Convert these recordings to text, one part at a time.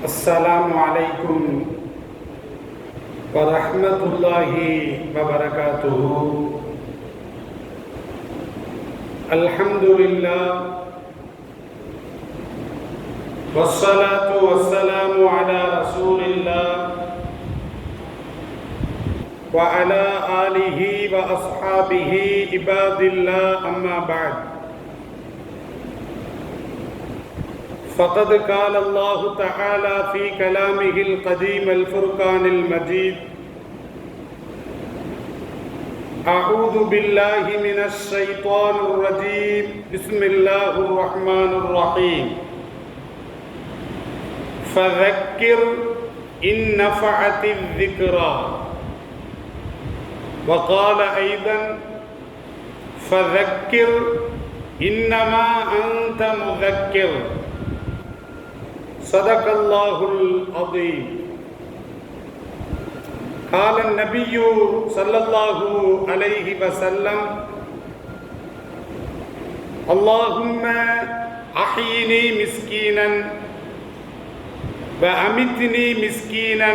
السلام عليكم ورحمة الله وبركاته. الحمد لله والصلاة والسلام على رسول الله وعلى آله وأصحابه عباد الله. أما بعد، فقد قال الله تعالى في كلامه القديم الفرقان المجيد: أعوذ بالله من الشيطان الرجيم، بسم الله الرحمن الرحيم. فذكر إن نفعت الذكرى. وقال أيضا: فذكر إنما أنت مذكر. صدق الله العظيم. قال النبي صلى الله عليه وسلم: اللهم أحيني مسكينا وأمتني مسكينا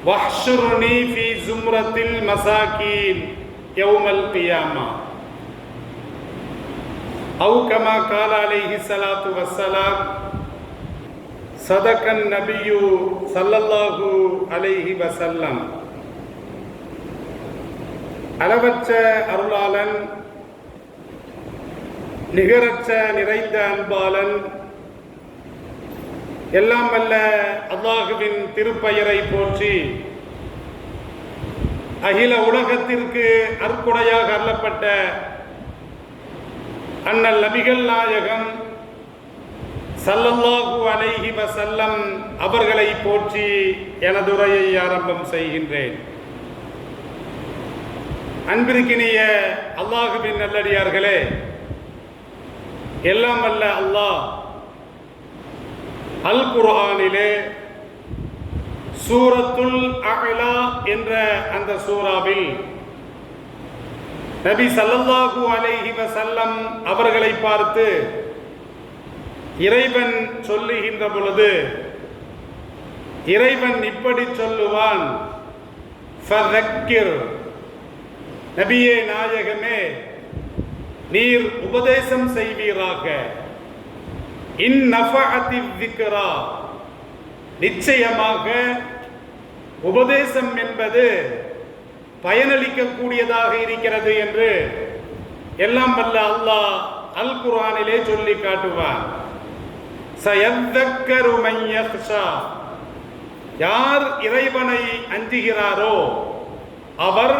واحشرني في زمرة المساكين يوم القيامة، أو كما قال عليه الصلاة والسلام. صدق النبي صلى الله عليه وسلم. அளவற்ற அருளாளன், நிகரற்ற நிறைந்த அன்பாளன், எல்லாம் வல்ல அல்லாஹுவின் திருப்பெயரை போற்றி அகில உலகத்திற்கு அற்புடையாக அருளப்பட்ட அண்ணல் நபிகள் நாயகம் ஸல்லல்லாஹு அலைஹி வஸல்லம் அவர்களை போற்றி எனது உரையை ஆரம்பம் செய்கின்றேன். அன்பிற்கினிய அல்லாஹுவின் நல்லடியார்களே, எல்லாம் வல்ல அல்லாஹ் அல் குர்ஆனிலே சூரத்துல் அஅலா என்ற அந்த சூராவில் நபி ஸல்லல்லாஹு அலைஹி வஸல்லம் அவர்களை பார்த்து இறைவன் சொல்லுகின்ற பொழுது இறைவன் இப்படி சொல்லுவான்: ஃபதக்கிர், நபியே நாயகமே, நீர் உபதேசம் செய்வீராக. இன் நஃபஅத்தி ذிக்ரா, நிச்சயமாக உபதேசம் என்பது பயனளிக்கக்கூடியதாக இருக்கிறது என்று எல்லாம் வல்ல அல்லாஹ் அல் குர்ஆனிலே சொல்லி காட்டுவான். சயத்தக்கரு மன் யக்ஷா, யார் இறைவனை அஞ்சுகிறாரோ அவர்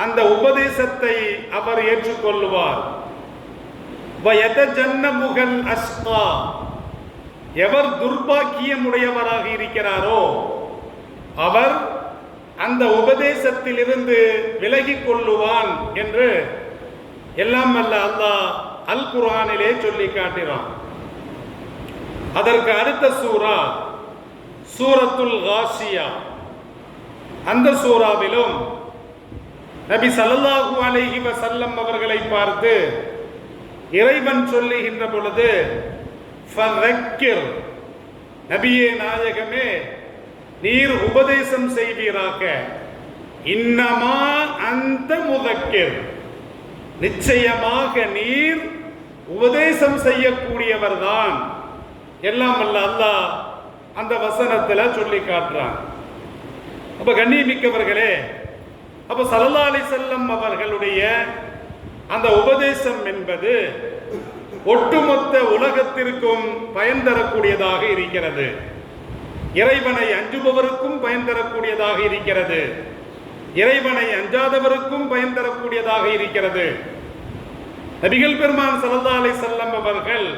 அந்த உபதேசத்தை அவர் ஏற்றுக்கொள்வார். வயதஜன்னபுகல் அஸ்கா, எவர் துர்பாக்கியமுடையவராக இருக்கிறாரோ அவர் அந்த உபதேசத்திலிருந்து விலகிக் கொள்ளுவான் என்று எல்லாம் வல்ல அல்லாஹ் அல் குர்ஆனிலே சொல்லி காட்டுகிறான். அதற்கு அடுத்த சூரா சூரத்துல் காஷியா. அந்த சூராவிலும் நபி ஸல்லல்லாஹு அலைஹி வஸல்லம் அவர்களை பார்த்து இறைவன் சொல்லுகின்ற பொழுது ஃபதக்கிர், நபியே நாயகமே, நீர் உபதேசம் செய்வீராக. இன்னமா அந்த முதக்கிர், நிச்சயமாக நீர் உபதேசம் செய்யக்கூடியவர்தான். எல்லாம் வல்ல அல்லாஹ் அந்த வசனத்துல சொல்லி காட்டுறான். அப்ப கண்ணியமிக்கவர்களே, அப்ப ஸல்லல்லாஹு அலைஹி வஸல்லம் அவர்களுடைய அந்த உபதேசம் என்பது ஒட்டுமொத்த உலகத்திற்கும் பயன் தரக்கூடியதாக இருக்கிறது. இறைவனை அஞ்சுபவருக்கும் பயன் தரக்கூடியதாக இருக்கிறது, இறைவனை அஞ்சாதவருக்கும் பயன் தரக்கூடியதாக இருக்கிறது. நபிகள் பெருமான் ஸல்லல்லாஹு அலைஹி வஸல்லம் அவர்கள்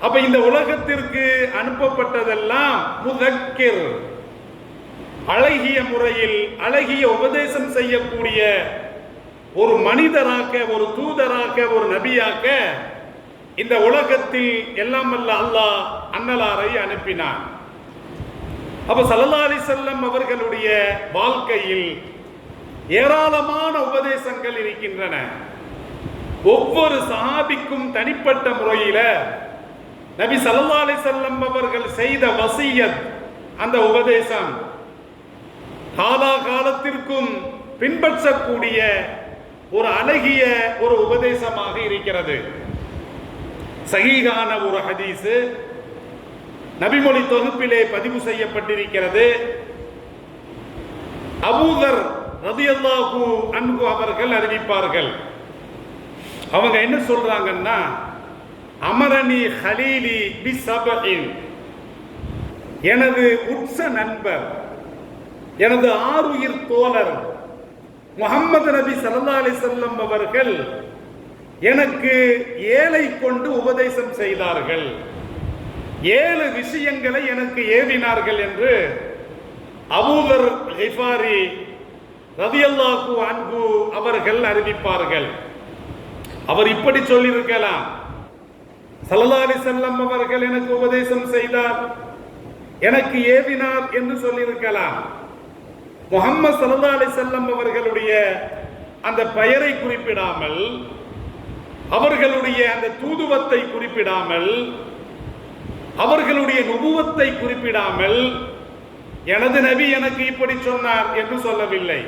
அப்ப இந்த உலகத்திற்கு அனுப்பப்பட்டதெல்லாம் முதக்கிர், அழகிய முறையில் அழகிய உபதேசம் செய்யக்கூடிய ஒரு மனிதராக, ஒரு தூதராக, ஒரு நபியாக இந்த உலகத்தில் எல்லாம் வல்ல அல்லாஹ் அன்னலாரை அனுப்பினான். அப்ப ஸல்லல்லாஹு அலைஹி வஸல்லம் அவர்களுடைய வாழ்க்கையில் ஏராளமான உபதேசங்கள் இருக்கின்றன. ஒவ்வொரு சஹாபிக்கும் தனிப்பட்ட முறையில் நபி ஸல்லல்லாஹு அலைஹி வஸல்லம் அவர்கள் செய்த வசியத், அந்த உபதேசம் காலத்திற்கும் பின்பற்றக்கூடிய ஒரு அழகிய ஒரு உபதேசமாக இருக்கிறது. சஹீஹான ஒரு ஹதீஸ் நபிமொழி தொகுப்பிலே பதிவு செய்யப்பட்டிருக்கிறது. அபூதர் ரலியல்லாஹு அன்ஹு அவர்கள் அறிவிப்பார்கள். அவங்க என்ன சொல்றாங்கன்னா, அமரணி ஹலீலி பிஸபஇன், எனது உற்ற நண்பர், எனது ஆருயிர் தோழர் முஹம்மது நபி ஸல்லல்லாஹு அலைஹி வஸல்லம் அவர்கள் எனக்கு 7 கொண்டு உபதேசம் செய்தார்கள், 7 விஷயங்களை எனக்கு ஏவினார்கள் என்று அபூதர் கிஃபாரி ரலியல்லாஹு அன்ஹு அவர்கள் அறிவிப்பார்கள். அவர் இப்படி சொல்லியிருக்கலாம், ஸல்லல்லாஹு அலைஹி வஸல்லம் அவர்கள் எனக்கு உபதேசம் செய்தார், எனக்கு ஏவினார் என்று சொல்லியிருக்கலாம். முஹம்மது ஸல்லல்லாஹு அலைஹி வஸல்லம் அவர்களுடைய அந்த பெயரை குறிப்பிடாமல், அவர்களுடைய அந்த தூதுவத்தை குறிப்பிடாமல், அவர்களுடைய நுபுவத்தை குறிப்பிடாமல், எனது நபி எனக்கு இப்படி சொன்னார் என்று சொல்லவில்லை,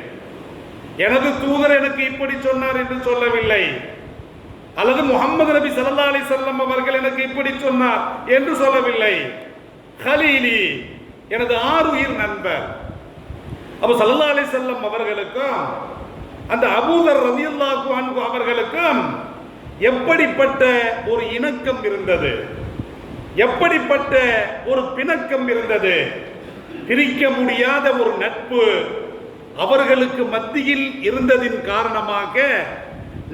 எனது தூதர் எனக்கு இப்படி சொன்னார் என்று சொல்லவில்லை, அல்லது முஹம்மது நபி ஸல்லல்லாஹு அலைஹி வஸல்லம் அவர்கள் எனக்கு இப்படி சொன்னார் என்று சொல்லவில்லை. கலீலி, எனது ஆருயிர் நண்பர். அப்ப ஸல்லல்லாஹு அலைஹி வஸல்லம் அவர்களுக்கும் அந்த அபூதர் ரலியல்லாஹு அன்ஹு அவர்களுக்கும் எப்படிப்பட்ட ஒரு இணக்கம் இருந்தது, எப்படிப்பட்ட ஒரு பிணக்கம் இருந்தது, பிரிக்க முடியாத ஒரு நட்பு அவர்களுக்கு மத்தியில் இருந்ததின் காரணமாக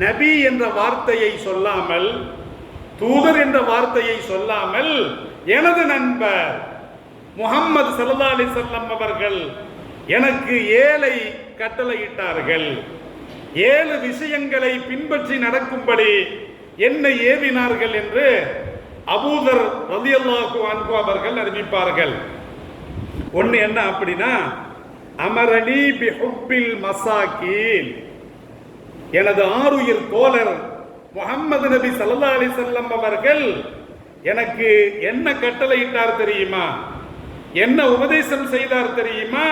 நபி என்ற வார்த்தையை சொல்லாமல், தூதர் என்ற வார்த்தையை சொல்லாமல், எனது நண்பர் முஹம்மது ஸல்லல்லாஹு அலைஹி வஸல்லம் அவர்கள் எனக்கு 7 கட்டளையிட்டார்கள், 7 விஷயங்களை பின்பற்றி நடக்கும்படி என்னை ஏவினார்கள் என்று அபூதர் ரலியல்லாஹு அன்ஹு அவர்கள் அறிவிப்பார்கள். ஒன்று என்ன அப்படின்னா, அமரணி பிஹுப்பில் மசாகீன், எனது ஆருயிர் தோழர் முஹம்மது நபி ஸல்லல்லாஹு அலைஹி வஸல்லம் அவர்கள் எனக்கு என்ன கட்டளையிட்டார் தெரியுமா, என்ன உபதேசம் செய்தார் தெரியுமா,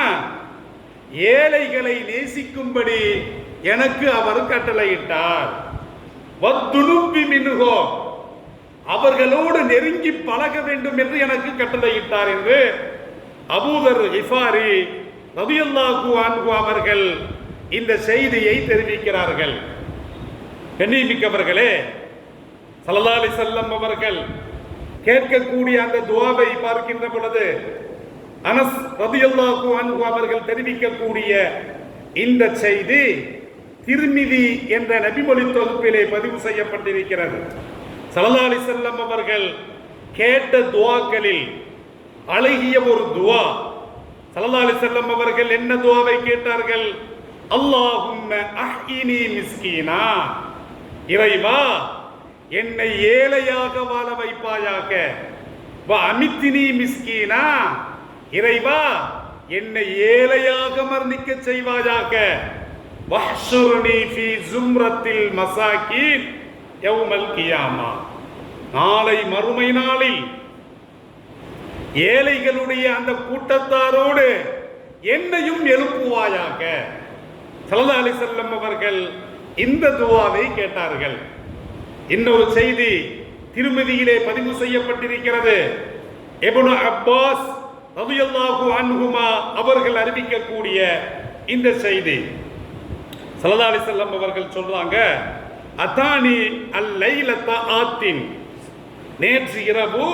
ஏழைகளை நேசிக்கும்படி எனக்கு அவர் கட்டளையிட்டார். வத்துனுப்பி மின்ஹோ, அவர்களோடு நெருங்கி பழக வேண்டும் என்று எனக்கு கட்டளையிட்டார் என்று அபூதர் கிஃபாரி ரலியல்லாஹு அன்ஹு அவர்கள் இந்த செய்தியை தெரிவிக்கிறார்கள். கண்ணியமிக்கவர்களே, ஸல்லல்லாஹு அலைஹி வஸல்லம் அவர்கள் கேட்கக்கூடிய அந்த துஆவை பார்க்கின்ற பொழுது அனஸ் ரலியல்லாஹு அன்ஹு அவர்கள் தெரிவிக்கக்கூடிய இந்த செய்தி திர்மிதி என்ற நபிமொழி தொகுப்பிலே பதிவு செய்யப்பட்டிருக்கிறது. ஸல்லல்லாஹு அலைஹி வஸல்லம் அவர்கள் கேட்ட துஆக்களில் அழகிய ஒரு துஆ. ஸல்லல்லாஹு அலைஹி வஸல்லம் அவர்கள் என்ன துஆவை கேட்டார்கள்? அல்லாஹும்ம அஹ்யினி மிஸ்கீனா, இறைவா என்னை ஏழையாக வாழ வைப்பாயாக. வ அமித்தினி மிஸ்கீனா, இறைவா என்னை ஏழையாக மரணிக்க செய்வாயாக. வஹ்ஷுர்னி ஃபீ ஜும்ரத்தில் மசாகீன் யௌமல் கியாமா, நாளை மறுமை நாளில் ஏழைகளுடைய அந்த கூட்டத்தாரோடு என்னையும் எழுப்புவாயாக. ஸல்லல்லாஹு அலைஹி வஸல்லம் அவர்கள் இந்த துஆவை கேட்டார்கள். இன்னொரு செய்தி திருமதியிலே பதிவு செய்யப்பட்டிருக்கிறது. இப்னு அப்பாஸ் ரலியல்லாஹு அன்ஹுமா அவர்கள் அறிவிக்கக்கூடிய இந்த செய்தி. ஸல்லல்லாஹு அலைஹி வஸல்லம் அவர்கள் சொல்றாங்க, அதானி அல்லைலத ஆத்தின், நேற்று இரவு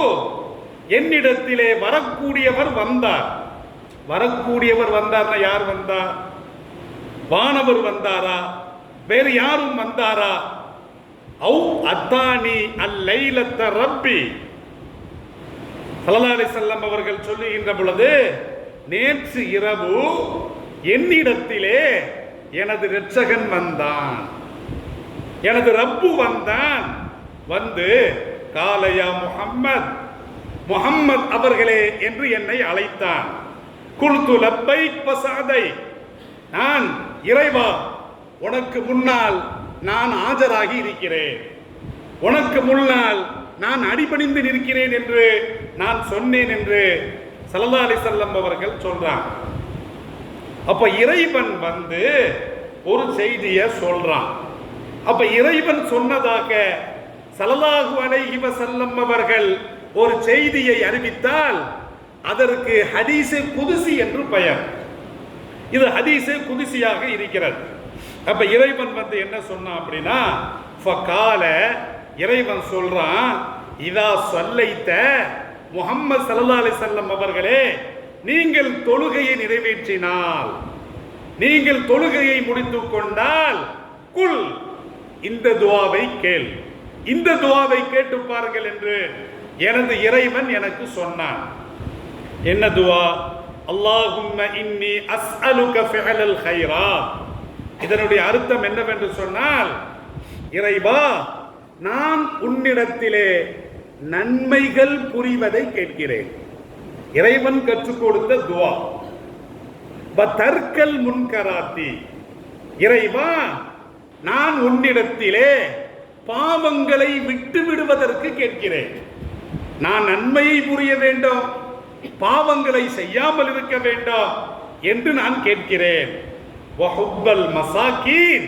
என்னிடத்திலே வரக்கூடியவர் வந்தார். வரக்கூடியவர் வந்தார்னா யார் வந்தார்? வானவர் வந்தாரா? வேறு யாரும் வந்தாரா? அவு அத்தானி அல்லைலத்த ரப்பி, ஸல்லல்லாஹு அலைஹி வஸல்லம் அவர்கள் சொல்லுகின்ற பொழுது, நேற்று இரவு என்னிடத்திலே எனது இரட்சகன் வந்தான், எனது ரப்பு வந்தான். வந்து காலையா முஹம்மத், முஹம்மத் அவர்களே என்று என்னை அழைத்தான். குல்து லப்பைக் வஸஅதை, நான் இறைவா உனக்கு முன்னால் நான் ஆஜராகி இருக்கிறேன், உனக்கு முன்னால் நான் அடிபணிந்து நிற்கிறேன் என்று நான் சொன்னேன் என்று ஸல்லல்லாஹு அலைஹி வஸல்லம் அவர்கள் சொல்றாங்க. அப்ப இறைவன் வந்து ஒரு செய்தியை சொல்றான். அப்ப இறைவன் சொன்னதாக ஸல்லல்லாஹு அலைஹி வஸல்லம் அவர்கள் ஒரு செய்தியை அறிவித்தால் அதற்கு ஹதீஸே குதுசி என்று பெயர். இது ஹதீஸே குதுசியாக இருக்கிறது. அப்ப இறைவன் வந்து என்ன சொன்னான் அப்படின்னா, ஃபகால இறைவன் சொல்றான், இதா ஸல்லைத முஹம்மது ஸல்லல்லாஹு அலைஹி வஸல்லம் அவர்களே, நீங்கள் தொழுகையை நிறைவேற்றினால், நீங்கள் தொழுகையை முடித்துக் கொண்டால், குல் இந்த துஆவை கேள், இந்த துஆவை கேட்டு பாருங்கள் என்று எனது இறைவன் எனக்கு சொன்னான். என்ன துஆ? அல்லாஹும்ம இன்னி அஸ்அலுக ஃபிஅலல் கைராத். இதனுடைய அர்த்தம் என்னவென்று சொன்னால், இறைவா நான் உன்னிடத்திலே நன்மைகள் புரிவதை கேட்கிறேன். இறைவன் கற்றுக் கொடுத்த துஆ. பதர்க்கல் முன்கராத்தி, இறைவா நான் உன்னிடத்திலே பாவங்களை விட்டு விடுவதற்கு கேட்கிறேன். நான் நன்மையை புரிய வேண்டும், பாவங்களை செய்யாமல் இருக்க வேண்டும் என்று நான் கேட்கிறேன். வஹுப்பல் மசாக்கீன்,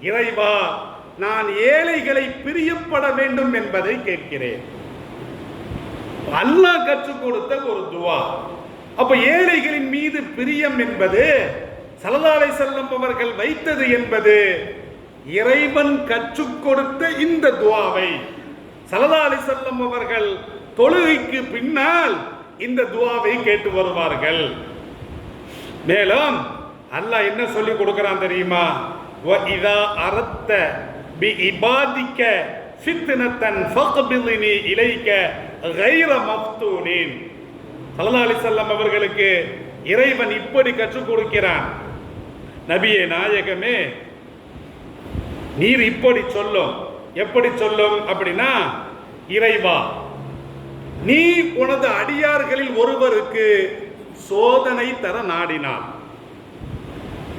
இறைவா நான் ஏழைகளை பிரியப்பட வேண்டும் என்பதை கேட்கிறேன். அல்லாஹ் கற்றுக் கொடுத்த ஒரு துஆ. அப்ப ஏழைகளின் மீது பிரியம் என்பது ஸல்லல்லாஹு அலைஹி வஸல்லம் அவர்கள் வைத்தது என்பது இறைவன் கற்றுக் கொடுத்த இந்த துஆவை ஸல்லல்லாஹு அலைஹி வஸல்லம் அவர்கள் தொழுகைக்கு பின்னால் இந்த துஆவை கேட்டு வருவார்கள். மேலும் அல்லாஹ் என்ன சொல்லி கொடுக்கிறான் தெரியுமா? வ இதா அரத்த பி இபாதிக ஃபித்னத்தன் ஃபக்பில்னி இலைக கைர மஃப்தூனின். ஸல்லல்லாஹு அலைஹி வஸல்லம் அவர்களுக்கு இறைவன் இப்படி கற்றுக் கொடுக்கிறான், நபியே நாயகமே நீர் இப்படி சொல்லும். எப்படி சொல்லும் அப்படின்னா, இறைவா நீ உனது அடியார்களில் ஒருவருக்கு சோதனை தர நாடினான்,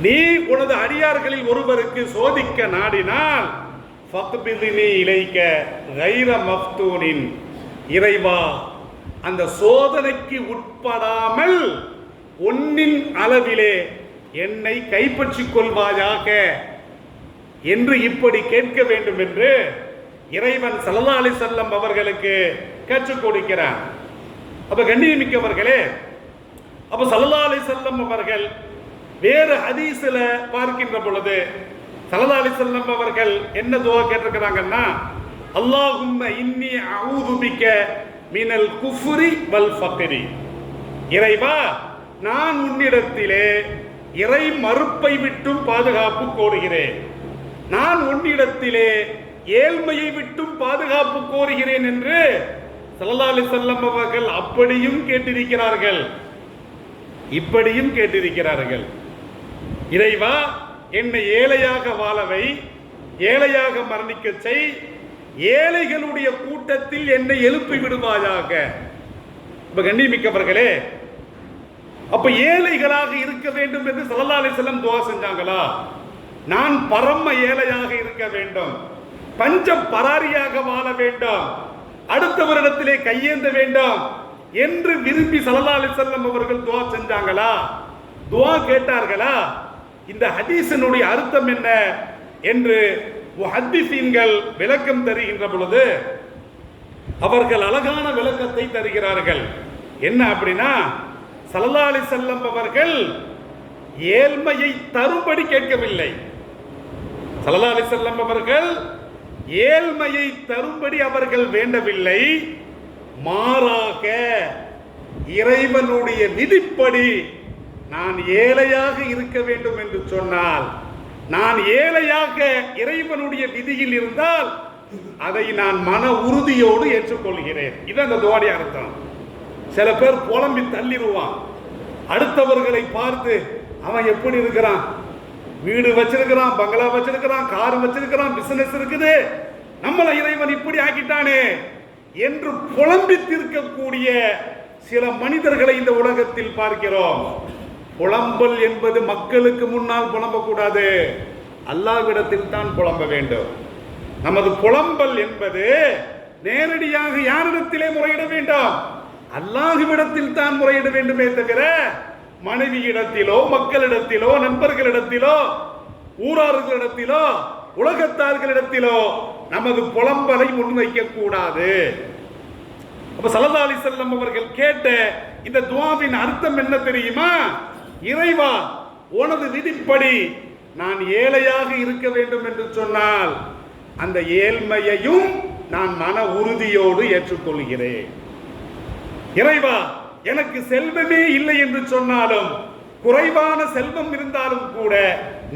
நீ உனது அடியார்களில் ஒருவருக்கு சோதிக்க நாடினால் ஃபக்பில்னி இலைக கைர மஃப்தூனின், இறைவா அந்த சோதனைக்கு உட்படாமல் ஒன்னின் அளவிலே என்னை கைப்பற்றிக் கொள்வாயாக என்று இப்படி கேட்க வேண்டும் என்று இறைவன் ஸல்லல்லாஹு அலைஹி வஸல்லம் அவர்களுக்கு கற்றுக் கொடுக்கிறார். அப்ப கண்ணியமிக்கவர்களே, அப்ப ஸல்லல்லாஹு அலைஹி வஸல்லம் அவர்கள் வேறு ஹதீஸ்ல பார்க்கின்ற பொழுது ஸல்லல்லாஹு அலைஹி வஸல்லம் அவர்கள் என்ன துஆ கேட்டிருக்கிறாங்கன்னா, அல்லாஹும்ம இன்னி அஊது பிக மினல் குஃப்ரி வல் ஃபக்ரி, இறைவா நான் உன்னிடத்திலே இறை மறுப்பை விட்டும் பாதுகாப்பு கோருகிறேன், நான் உன்னிடத்திலே ஏழ்மையை விட்டும் பாதுகாப்பு கோருகிறேன் என்று ஸல்லல்லாஹு அலைஹி வஸல்லம் அவர்கள் அப்படியும் கேட்டிருக்கிறார்கள், இப்படியும் கேட்டிருக்கிறார்கள். இறைவா என்னை ஏழையாக வாழவை, ஏழையாக மரணிக்க செய், ஏழைகளுடைய கூட்டத்தில் என்னை எழுப்பி விடுவாயாக. கண்ணியமிக்கவர்களே, அப்ப ஏழைகளாக இருக்க வேண்டும் என்று ஸல்லல்லாஹு அலைஹி வஸல்லம் துஆ செஞ்சாங்களா? நான் பரம ஏழையாக இருக்க வேண்டும், பஞ்ச பராரியாக வாழ வேண்டும், அடுத்தவரிடத்திலே கையேந்த வேண்டும் என்று விரும்பி ஸல்லல்லாஹு அலைஹி வஸல்லம் அவர்கள் துஆ செஞ்சாங்களா? துஆ கேட்டார்களா? இந்த ஹதீஸினுடைய அர்த்தம் என்ன என்று முஹத்திஸீன்கள் விளக்கம் தருகின்ற பொழுது அவர்கள் அழகான விளக்கத்தை தருகிறார்கள். என்ன அப்படின்னா, ஸல்லல்லாஹு அலைஹி வஸல்லம் அவர்கள் ஏழ்மையை தரும்படி கேட்கவில்லை. ஸல்லல்லாஹு அலைஹி வஸல்லம் அவர்கள் ஏழ்மையை தரும்படி அவர்கள் வேண்டவில்லை, மாறாக இறைவனுடைய விதிப்படி நான் ஏழையாக இருக்க வேண்டும் என்று சொன்னால், நான் ஏழையாக இறைவனுடைய விதியில் இருந்தால் அதை நான் மன உறுதியோடு ஏற்றுக்கொள்கிறேன். இது அந்த துஆவுடைய அர்த்தம். சில பேர் புலம்பி தள்ளிடுவான், அடுத்தவர்களை பார்த்து அவன் எப்படி இருக்கிறான், வீடு வச்சிருக்கிறான், பங்களா வச்சிருக்கிறான், கார் வச்சிருக்கிறான், பிசினஸ் இருக்குது, நம்மளை இறைவன் இப்படி ஆக்கிட்டானே என்று புலம்பி தீர்க்கக்கூடிய சில மனிதர்களை இந்த உலகத்தில் பார்க்கிறோம். புலம்பல் என்பது மக்களுக்கு முன்னால் புலம்பக்கூடாது, அல்லாஹ்விடத்தில் தான் புலம்ப வேண்டும். நமது புலம்பல் என்பது நேரடியாக யாரிடத்திலே முறையிட வேண்டும்? அல்லாஹ்விடத்தில் தான் முறையிட வேண்டுமே தவிர மனைவியிடத்திலோ, மக்களிடத்திலோ, நண்பர்களிடத்திலோ, ஊரார்களிடத்திலோ, உலகத்தார்களிடத்திலோ நமது புலம்பலை முன்வைக்க கூடாது. அப்ப ஸல்லல்லாஹு அலைஹி வஸல்லம் அவர்கள் கேட்ட இந்த துஆவின் அர்த்தம் என்ன தெரியுமா? இறைவா, உனது விதிப்படி நான் ஏழையாக இருக்க வேண்டும் என்று சொன்னால் அந்த ஏழ்மையையும் நான் மன உறுதியோடு ஏற்றுக்கொள்கிறேன். இறைவா, எனக்கு செல்வமே இல்லை என்று சொன்னாலும், குறைவான செல்வம் இருந்தாலும் கூட,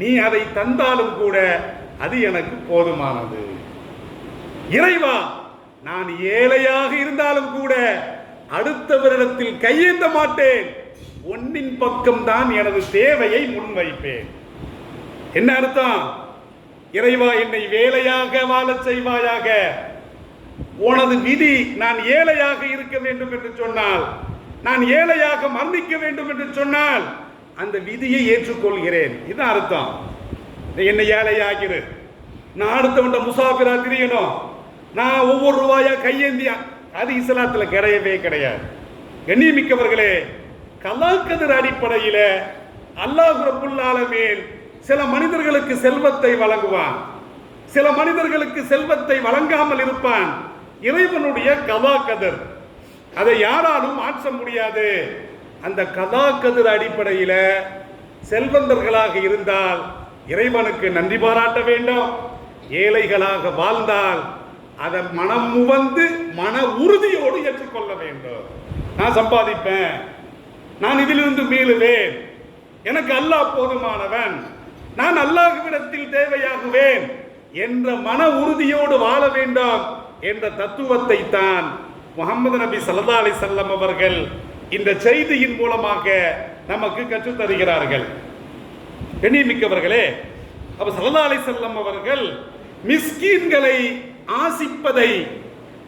நீ அதை தந்தாலும் கூட அது எனக்கு போதுமானது. இறைவா, நான் ஏழையாக இருந்தாலும் கூட அடுத்தவரிடத்தில் கையேந்த மாட்டேன், உன்னின் பக்கம் தான் எனது தேவையை முன்வைப்பேன். என்ன அர்த்தம்? இறைவா, என்னை வேலையாக வாழச் செய்வாயாக. உனது விதி நான் ஏழையாக இருக்க வேண்டும் என்று சொன்னால், நான் ஏழையாக மரணிக்க வேண்டும் என்று சொன்னால் அந்த விதியை ஏற்றுக்கொள்கிறேன். இது அர்த்தம். என்னை ஏழையாகிரு, நான் அடுத்தவண்ட முசாஃபிரா திரியணும், நான் ஒவ்வொரு ரூபாயா கையேந்தியா, அது இஸ்லாத்துல கிடையவே கிடையாது. கண்ணியமிக்கவர்களே, கலாக்கதிர் அடிப்படையில் அல்லாஹ் ரப்புல் ஆலமீன் சில மனிதர்களுக்கு செல்வத்தை வழங்குவான், சில மனிதர்களுக்கு செல்வத்தை வழங்காமல் இருப்பான். இறைவனுடைய கலாக்கதிர், அதை யாராலும் மாற்ற முடியாது. அந்த கலாக்கதிர் அடிப்படையில் செல்வந்தர்களாக இருந்தால் இறைவனுக்கு நன்றி பாராட்ட வேண்டும், ஏழைகளாக வாழ்ந்தால் அதை மனம் முவந்து மன உறுதியோடு ஏற்றுக்கொள்ள வேண்டும். நான் சம்பாதிப்பேன், நான் இதிலிருந்து மீளுவேன், எனக்கு அல்லாஹ் போதுமானவன், நான் அல்லாஹ்விடத்தில் தேவையாகுவேன் என்ற மன உறுதியோடு வாழ வேண்டும் என்ற தத்துவத்தை தான் முஹம்மது நபி ஸல்லல்லாஹு அலைஹி வஸல்லம் அவர்கள் இந்த செய்தியின் மூலமாக நமக்கு கற்றுத் தருகிறார்கள். கண்ணியமிக்கவர்களே, அப்ப ஸல்லல்லாஹு அலைஹி வஸல்லம் அவர்கள் மிஸ்கீன்களை ஆசிப்பதை,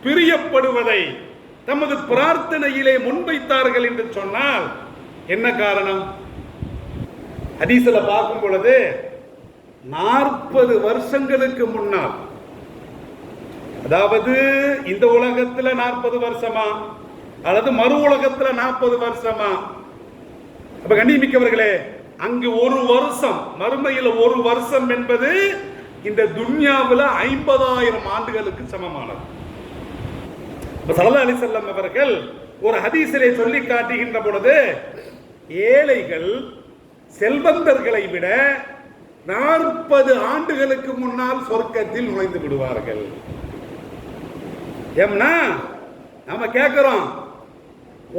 பிரியப்படுவதை தமது பிரார்த்தனையிலே முன்வைத்தார்கள் என்று சொன்னால் என்ன காரணம்? ஹதீஸ்ல பார்க்கும் பொழுது 40 வருஷங்களுக்கு முன்னால், அதாவது இந்த உலகத்துல 40 வருஷமா அல்லது மறு உலகத்துல 40 வருஷமா? அப்ப கண்ணியமிக்கவர்களே, அங்கு ஒரு வருஷம், மறுமையில் ஒரு வருஷம் என்பது இந்த துன்யாவில் 50,000 ஆண்டுகளுக்கு சமமானது. ஸல்லல்லாஹு அலைஹி வஸல்லம் அவர்கள் ஒரு ஹதீஸிலே சொல்லி காட்டுகின்ற பொழுது, ஏழைகள் செல்வந்தர்களை விட 40 ஆண்டுகளுக்கு முன்னால் சொர்க்கத்தில் நுழைந்து விடுவார்கள். ஏன்னா நாம கேட்கிறோம்,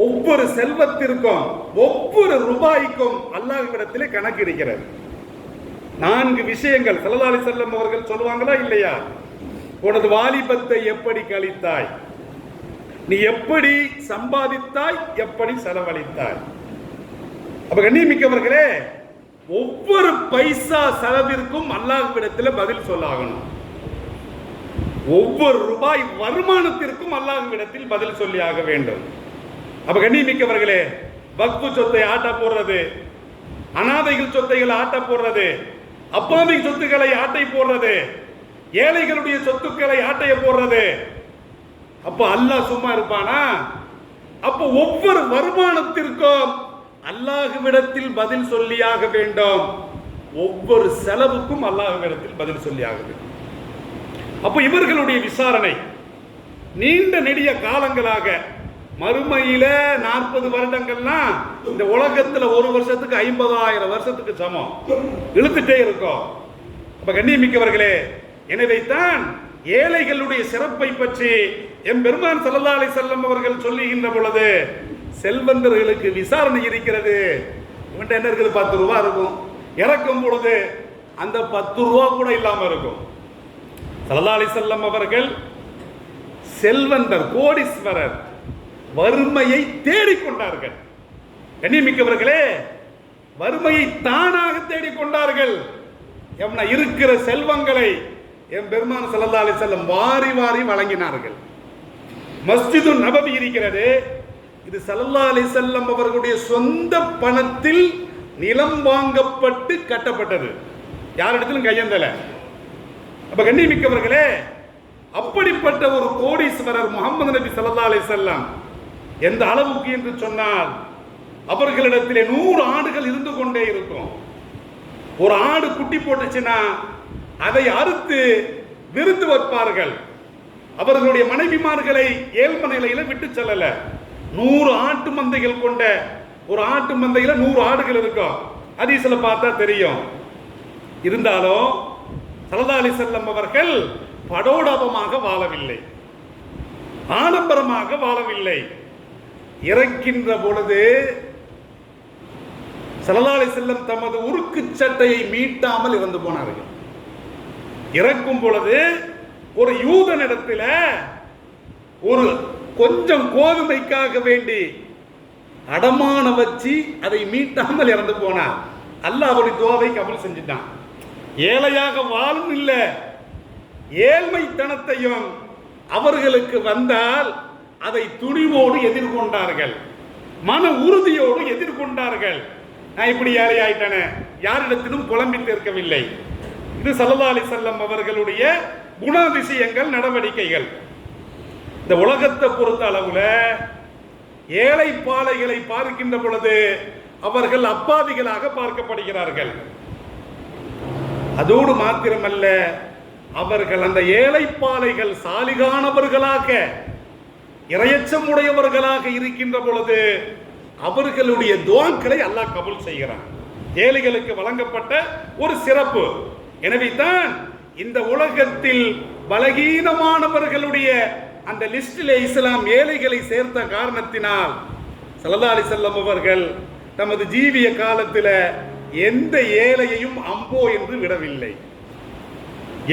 ஒவ்வொரு செல்வத்திற்கும் ஒவ்வொரு ரூபாய்க்கும் அல்லாஹ்விடத்திலே கணக்கு இருக்கிறது. 4 விஷயங்கள் ஸல்லல்லாஹு அலைஹி வஸல்லம் அவர்கள் சொல்லுவாங்களா இல்லையா? உனது வாலிபத்தை எப்படி கழித்தாய், நீ எப்படி சம்பாதித்தாய், எப்படி செலவழித்தாய். அப்ப கண்ணியமிக்கவர்களே, ஒவ்வொரு பைசா செலவிற்கும் அல்லாஹ்விடத்தில் பதில் சொல்லாகணும். ஒவ்வொரு ரூபாய் வருமானத்திற்கும் அல்லாஹ்விடத்தில் பதில் சொல்லி ஆக வேண்டும். அப்ப கண்ணியமிக்கவர்களே, வக்ஃபு சொத்தை ஆட்ட போடுறது, அனாதைகள் சொத்தைகளை ஆட்ட போடுறது, அப்பாவி சொத்துக்களை ஆட்டை போடுறது, ஏழைகளுடைய சொத்துக்களை ஆட்டைய போடுறது, அப்ப அல்லாஹ் சும்மா இருப்பானா? அப்ப ஒவ்வொரு வருமானத்திற்கும் அல்லாஹ்விடத்தில் பதில் சொல்லியாக வேண்டும். ஒவ்வொரு செலவுக்கும் அல்லாஹ்விடத்தில் பதில் சொல்லியாக வேண்டும். அப்ப இவர்களுடைய விசாரணை நீண்ட நெடிய காலங்களாக, மறுமையில 40 வருடங்கள்னா இந்த உலகத்துல ஒரு வருஷத்துக்கு 50,000 வருஷத்துக்கு சமம், இழுத்துட்டே இருக்கும். அப்ப கண்ணியமிக்கவர்களே, எனவே தான் ஏழைகளுடைய சிறப்பை பற்றி எம் பெருமான் ஸல்லல்லாஹு அலைஹி வஸல்லம் அவர்கள் சொல்லுகின்ற பொழுது, செல்வந்தர்களுக்கு விசாரணை இருக்கிறது. இவன்ட்ட என்ன இருக்குது? 10 ரூபா இருக்கும். இறக்கும் பொழுது அந்த 10 ரூபா கூட இல்லாம இருக்கும். ஸல்லல்லாஹு அலைஹி வஸல்லம் அவர்கள் செல்வந்தர், கோடீஸ்வரர் வறுமையை தேடிக்கொண்டார்கள். கண்ணியமிக்கவர்களே, வறுமையை தானாக தேடிக்கொண்டார்கள். இருக்கிற செல்வங்களை எம் பெருமான் ஸல்லல்லாஹு அலைஹி வஸல்லம் வாரி வாரி வழங்கினார்கள். மஸ்ஜிது நபவி இருக்கிறது, இது ஸல்லல்லாஹு அலைஹி வஸல்லம் அவர்களுடைய சொந்த பணத்தில் நிலம் வாங்கப்பட்டு கட்டப்பட்டது. யாரிடத்திலும் கையேந்தல. அப்ப கண்ணியமிக்கவர்களே, அப்படிப்பட்ட ஒரு கோடீஸ்வரர் முகமது நபி ஸல்லல்லாஹு அலைஹி வஸல்லம் எந்த அளவுக்கு என்று சொன்னால் அவர்களிடத்திலே 100 ஆடுகள் இருந்து கொண்டே இருக்கும். ஒரு ஆடு குட்டி போட்டுச்சுன்னா அதை அறுத்து விருந்து வைப்பார்கள். அவர்களுடைய மனைவிமார்களை ஏழ்ம நிலையில விட்டு செல்லல. 100 ஆட்டு மந்தைகள் கொண்ட ஒரு ஆட்டு மந்தையில 100 ஆடுகள் இருக்கும். ஹதீஸ்ல பார்த்தா தெரியும். இருந்தாலும் ஸல்லல்லாஹு அலைஹி வஸல்லம் அவர்கள் படோடபமாக வாழவில்லை, ஆடம்பரமாக வாழவில்லை. இறக்கின்ற பொழுது ஸல்லல்லாஹு அலைஹி வஸல்லம் தமது உருக்கு சட்டையை மீட்டாமல் இறந்து போனார்கள். இறக்கும் பொழுது ஒரு யூதனிடத்தில் ஒரு கொஞ்சம் கோதுமைக்காக வேண்டி அடமான வச்சு அதை மீட்டாமல் இறந்து போனார். அல்லாஹ் அவருடைய துஆவை கபூல் செஞ்சிட்டான். ஏழையாக வாழும் இல்லை, ஏழ்மைத்தனத்தையும் அவர்களுக்கு வந்தால் அதை துணிவோடு எதிர்கொண்டார்கள், மன உறுதியோடு எதிர்கொண்டார்கள். நான் இப்படி ஏழையாயிட்டேனே, யாரிடத்திலும் புலம்பி தீர்க்கவில்லை. இது ஸல்லல்லாஹு அலைஹி வஸல்லம் அவர்களுடைய குணாதிசயங்கள், நடவடிக்கைகள். இந்த உலகத்தை பொறுத்த அளவுல ஏழை பாலைகளை பார்க்கின்ற பொழுது அவர்கள் அப்பாவிகளாக பார்க்கப்படுகிறார்கள். அதோடு மாத்திரமல்ல, அவர்கள் அந்த ஏழை பாலைகள் சாலிகானவர்களாக இறையச்சம் உடையவர்களாக இருக்கின்ற பொழுது அவர்களுடைய துஆக்களை அல்லாஹ் கபூல் செய்கிறான். ஏழைகளுக்கு வழங்கப்பட்ட ஒரு சிறப்பு. எனவே தான் இந்த உலகத்தில் பலகீனமானவர்களுடைய அந்த லிஸ்டிலே இஸ்லாம் ஏழைகளை சேர்த்த காரணத்தினால் ஸல்லல்லாஹு அலைஹி வஸல்லம் அவர்கள் தமது ஜீவிய காலத்தில் எந்த ஏழையையும் அம்போ என்று விடவில்லை.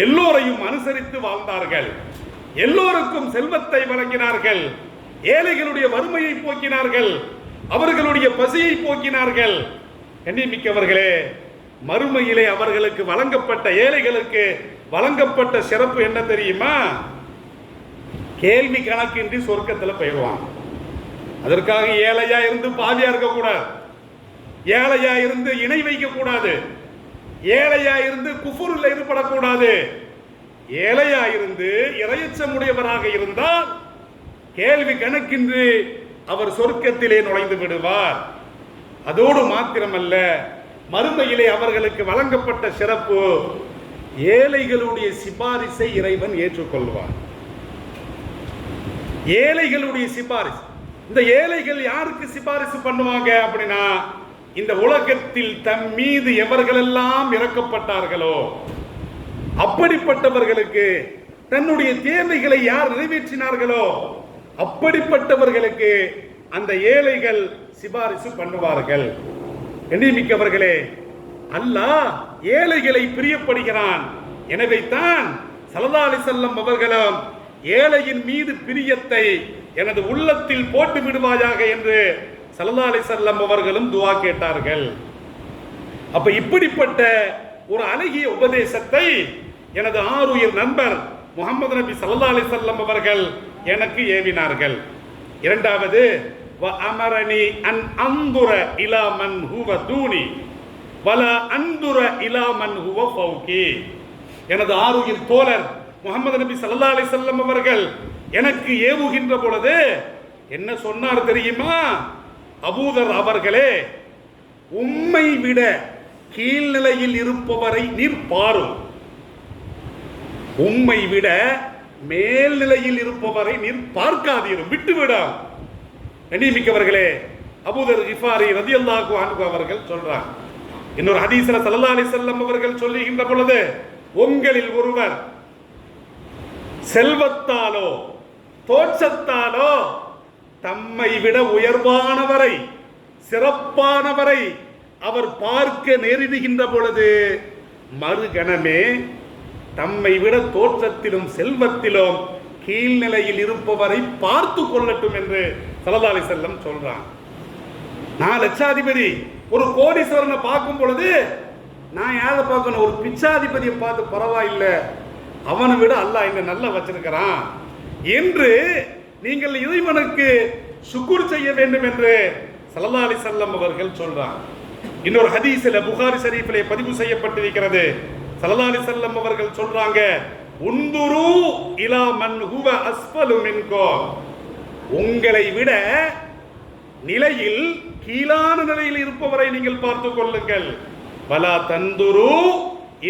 எல்லோரையும் அனுசரித்து வாழ்ந்தார்கள். எல்லோருக்கும் செல்வத்தை வழங்கினார்கள். ஏழைகளுடைய வறுமையை போக்கினார்கள். அவர்களுடைய பசியை போக்கினார்கள். கண்ணியமிக்கவர்களே, மறுமையிலே அவர்களுக்கு வழங்கப்பட்ட, ஏழைகளுக்கு வழங்கப்பட்ட சிறப்பு என்ன தெரியுமா? கேள்வி கணக்கின்றி சொர்க்கத்தில் போயிடுவாங்க. அதற்காக ஏழையா இருந்து பாவியா இருக்கக்கூடாது, ஏழையா இருந்து இணை வைக்க கூடாது, ஏழையா இருந்து குஃபுரில் ஈடுபடக்கூடாது. ஏழையா இருந்து இறையச்சமுடையவராக இருந்தால் கேள்வி கணக்கின்றி அவர் சொர்க்கத்திலே நுழைந்து விடுவார். அதோடு மாத்திரமல்ல, மறுமையிலே அவர்களுக்கு வழங்கப்பட்ட சிறப்பு, ஏழைகளுடைய சிபாரிசை இறைவன் ஏற்றுக்கொள்வார். ஏழைகளுடைய சிபாரிசு. இந்த ஏழைகள் யாருக்கு சிபாரிசு பண்ணுவாங்க அப்படின்னா, இந்த உலகத்தில் தம் மீது எவர்களெல்லாம் இறக்கப்பட்டார்களோ அப்படிப்பட்டவர்களுக்கு, தன்னுடைய தேவைகளை யார் நிறைவேற்றினார்களோ அப்படிப்பட்டவர்களுக்கு அந்த ஏழைகள் சிபாரிசு பண்ணுவார்கள். எண்ணிமிக்கவர்களே, அல்லாஹ் ஏழைகளை பிரியப்படுகிறான். எனவே தான் ஸல்லல்லாஹு அலைஹி வஸல்லம் அவர்களும் ஏழையின் மீது பிரியத்தை எனது உள்ளத்தில் போட்டு விடுவாயாக என்று ஸல்லல்லாஹு அலைஹி வஸல்லம் அவர்களும் துஆ கேட்டார்கள். அப்ப இப்படிப்பட்ட ஒரு அழகிய உபதேசத்தை எனது ஆருயிர் நண்பர் முஹம்மது நபி ஸல்லல்லாஹு அலைஹி வஸல்லம் அவர்கள் எனக்கு ஏவினார்கள். இரண்டாவது, வ அமரனி அன் அந்துர இலா மன் ஹுவ தூனி வலா அந்துர இலா மன் ஹுவ ஃபௌகி. எனது ஆருயிர் தோழர் முஹம்மது நபி ஸல்லல்லாஹு அலைஹி வஸல்லம் அவர்கள் எனக்கு ஏவுகின்ற பொழுது என்ன சொன்னார் தெரியுமா? அபூதர் அவர்களே, உம்மை விட கீழ்நிலையில் இருப்பவரை நீர் பாரும், உம்மை விட மேல்நிலையில் இருப்பவரை நீர் பார்க்காதீரும், விட்டுவிடும். கண்ணியமிக்கவர்களே, அபூதர் கிஃபாரி ரலியல்லாஹு அன்ஹு அவர்கள் சொல்றார். இன்னொரு ஹதீஸ்ல ஸல்லல்லாஹு அலைஹி வஸல்லம் அவர்கள் சொல்லுகின்ற பொழுது, உங்களில் ஒருவர் செல்வத்தாலோ தோற்றத்தாலோ தம்மை விட உயர்வானவரை, சிறப்பானவரை அவர் பார்க்க நேரிடுகின்ற பொழுது மறுகணமே தம்மை விட தோற்றத்திலும் செல்வத்திலும் கீழ்நிலையில் இருப்பவரை பார்த்து கொள்ளட்டும் என்று ஸல்லல்லாஹு அலைஹி வஸல்லம் சொல்றான். நான் லட்சாதிபதி ஒரு கோடீஸ்வரனை பார்க்கும் பொழுது நான் யாரை பார்க்கணும்? ஒரு பிச்சாதிபதியை பார்த்து பரவாயில்லை, அவனை விட அல்லாஹ் என்ன நல்லா வச்சிருக்கிறான் என்று நீங்கள் இறைவனுக்கு சுக்குர் செய்ய வேண்டும் என்று ஸல்லல்லாஹு அலைஹி வஸல்லம் அவர்கள் சொல்றான். இன்னொரு ஹதீஸில் புகாரி ஷரீஃபிலே பதிவு செய்யப்பட்டிருக்கிறது. ஸல்லல்லாஹு அலைஹி வஸல்லம் அவர்கள் சொல்றாங்க, உந்துரு இலா மன் ஹுவ அஸ்ஃபலு மின்கும், உங்களை விட நிலையில் கீழான நிலையில் இருப்பவரை நீங்கள் பார்த்துக் கொள்ளுங்கள். வலா தந்துரு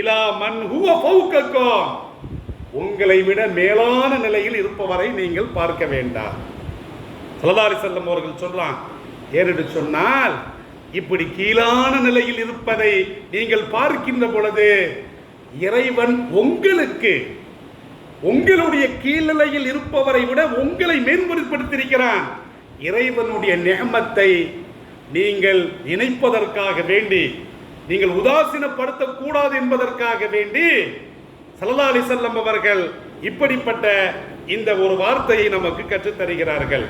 இலா மன் ஹுவ ஃபௌகக்கும், உங்களை விட மேலான நிலையில் இருப்பவரை நீங்கள் பார்க்க வேண்டாம். ஸல்லல்லாஹு அலைஹி வஸல்லம் அவர்கள் சொல்றாங்க, ஏனென்று சொன்னால் இப்படி கீழான நிலையில் இருப்பதை நீங்கள் பார்க்கின்ற பொழுது இறைவன் உங்களுக்கு உங்களுடைய கீழ்நிலையில் இருப்பவரை விட உங்களை மேம்படுத்தியிருக்கிறான். இறைவனுடைய நிஅமத்தை நீங்கள் நினைப்பதற்காக வேண்டி, நீங்கள் உதாசீனப்படுத்தக்கூடாது என்பதற்காக வேண்டி ஸல்லல்லாஹு அலைஹி வஸல்லம் அவர்கள் இப்படிப்பட்ட இந்த ஒரு வார்த்தையை நமக்கு கற்றுத் தருகிறார்கள்.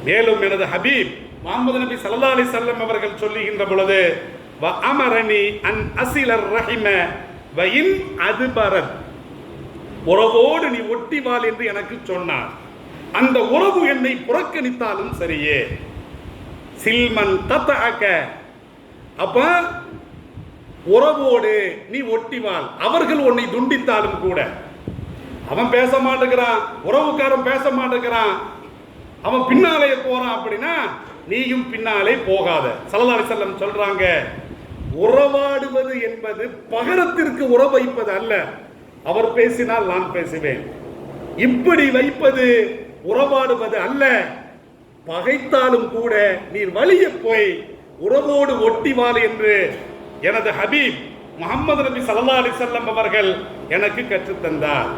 மேலும் எனது ஹபீப் முஹம்மது நபி ஸல்லல்லாஹு அலைஹி வஸல்லம் அவர்கள் சொல்லுகின்ற பொழுது, வ அமரனி அன் அஸிலர் ரஹிம வ இன் அதுபரத், உறவோடு நீ ஒட்டி வாழ் என்று எனக்கு சொன்னார். அந்த உறவு என்னை புறக்கணித்தாலும் சரியே. சில்மன் தத்தஅக, அப்ப உறவோடு நீ ஒட்டி வாழ், அவர்கள் உன்னை துண்டித்தாலும் கூட. அவன் பேச மாட்டேங்கிறான், உறவுக்காரன் பேச மாட்டேங்கிறான், அவன் பின்னாலே போறான் அப்படின்னா நீயும் பின்னாலே போகாத. ஸல்லல்லாஹு அலைஹி வஸல்லம் சொல்றாங்க, உறவாடுவது என்பது பகரத்திற்கு உறவு வைப்பது அல்ல. அவர் பேசினால் நான் பேசுவேன், இப்படி வைப்பது உறவாடுவது அல்ல. பகைத்தாலும் கூட நீர் வழியே போய் உறவோடு ஒட்டி வாழ் என்று எனது ஹபீப் முஹம்மது நபி ஸல்லல்லாஹு அலைஹி வஸல்லம் அவர்கள் எனக்கு கற்றுத்தந்தார்.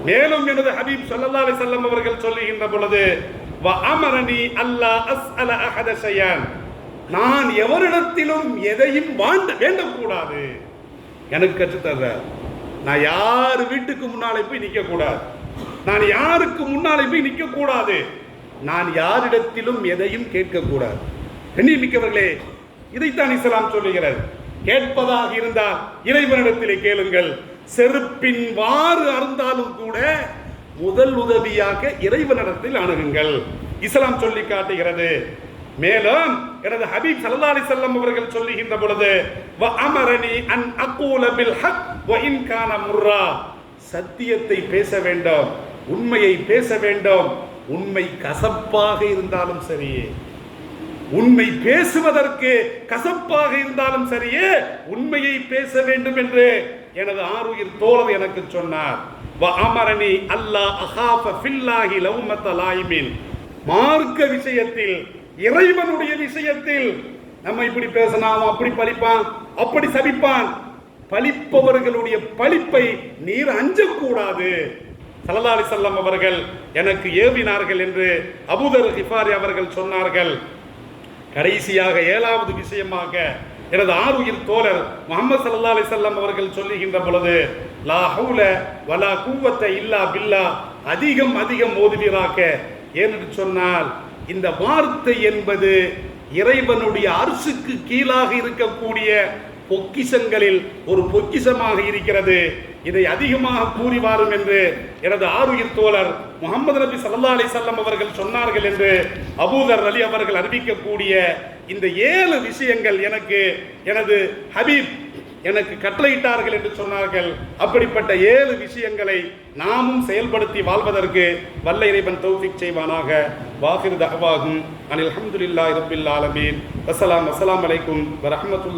மேலும் எனது ஹபீப் ஸல்லல்லாஹு அலைஹி வஸல்லம் அவர்கள் சொல்லுகின்ற பொழுது, வ அமரனி அல்லா அஸ்அல அஹத ஷையன், நான் எவரிடத்திலும் எதையும் வேண்டக்கூடாது எனக்கு கற்றுத்தர்றார். நான் யார் வீட்டுக்கு முன்னாலே போய் நிற்க கூடாது, நான் யாருக்கு முன்னாலே போய் நிற்க கூடாது, நான் யாரிடத்திலும் எதையும் கேட்கக்கூடாது. கண்ணியமிக்கவர்களே, இதைத்தான் இஸ்லாம் சொல்லுகிறது. கேட்பதாக இருந்தால் இறைவனிடத்திலே கேளுங்கள். செருப்பின் வாறு அருந்தாலும் கூட முதல் உதவியாக இறைவனிடத்தில் அணுகுங்கள், இஸ்லாம் சொல்லி காட்டுகிறது. மேலும் எனது ஹபீப் ஸல்லல்லாஹு அலைஹி வஸல்லம் அவர்கள் சொல்லுகின்ற பொழுது, வ அமரனி அன் அகூல பில் ஹக் வ இன் கான முர்ரா, சத்தியத்தை பேச வேண்டும், உண்மையை பேச வேண்டும், உண்மை கசப்பாக இருந்தாலும் சரியே. உண்மை பேசுவதற்கு கசப்பாக இருந்தாலும் சரியே, உண்மையை பேச வேண்டும் என்று எனது ஆருயிர் தோழர் எனக்கு சொன்னார். வ அமரனி அல்லா அஹாஃப ஃபில்லாஹி லௌமத லாயிமின், மார்க்க விஷயத்தில், இறைவனுடைய விஷயத்தில் நம்ம இப்படி பேசினா அவன் அப்படி பழிப்பான், அப்படி சபிப்பான், பழிப்பவர்களுடைய பழிப்பை நீர் அஞ்சக்கூடாது. ஸல்லல்லாஹு அலைஹி வஸல்லம் அவர்கள் எனக்கு ஏவினார்கள் என்று அபூதர் கிஃபாரி அவர்கள் சொன்னார்கள். கடைசியாக 7வது விஷயமாக எனது ஆருயிர் தோழர் முஹம்மது ஸல்லல்லாஹு அலைஹி வஸல்லம் அவர்கள் சொல்லுகின்ற பொழுது, லா ஹவுல வலா குவத்த இல்லா பில்லா, அதிகம் அதிகம் ஓதுவீராக. ஏனென்று சொன்னால் இந்த வார்த்தை என்பது இறைவனுடைய அர்ஷுக்கு கீழாக இருக்கக்கூடிய பொக்கிஷங்களில் ஒரு பொக்கிஷமாக இருக்கிறது. இதை அதிகமாக கூறி வாரும் என்று எனது ஆருயிர் தோழர் முஹம்மது நபி ஸல்லல்லாஹு அலைஹி வஸல்லம் அவர்கள் சொன்னார்கள் என்று அபூதர் அலி அவர்கள் அறிவிக்கக்கூடிய இந்த 7 விஷயங்கள் எனக்கு எனது ஹபீப் எனக்கு கட்டளையிட்டார்கள் என்று சொன்னார்கள். அப்படிப்பட்ட 7 விஷயங்களை நாமும் செயல்படுத்தி வாழ்வதற்கு வல்ல இறைவன் தௌஃபீக் செய்வானாக. வாஹிர் தஅவாஹும் அனில் ஹம்துலில்லாஹி ரப்பில் ஆலமீன். அஸ்ஸலாமு அலைக்கும் வரஹ்மத்துல்லாஹி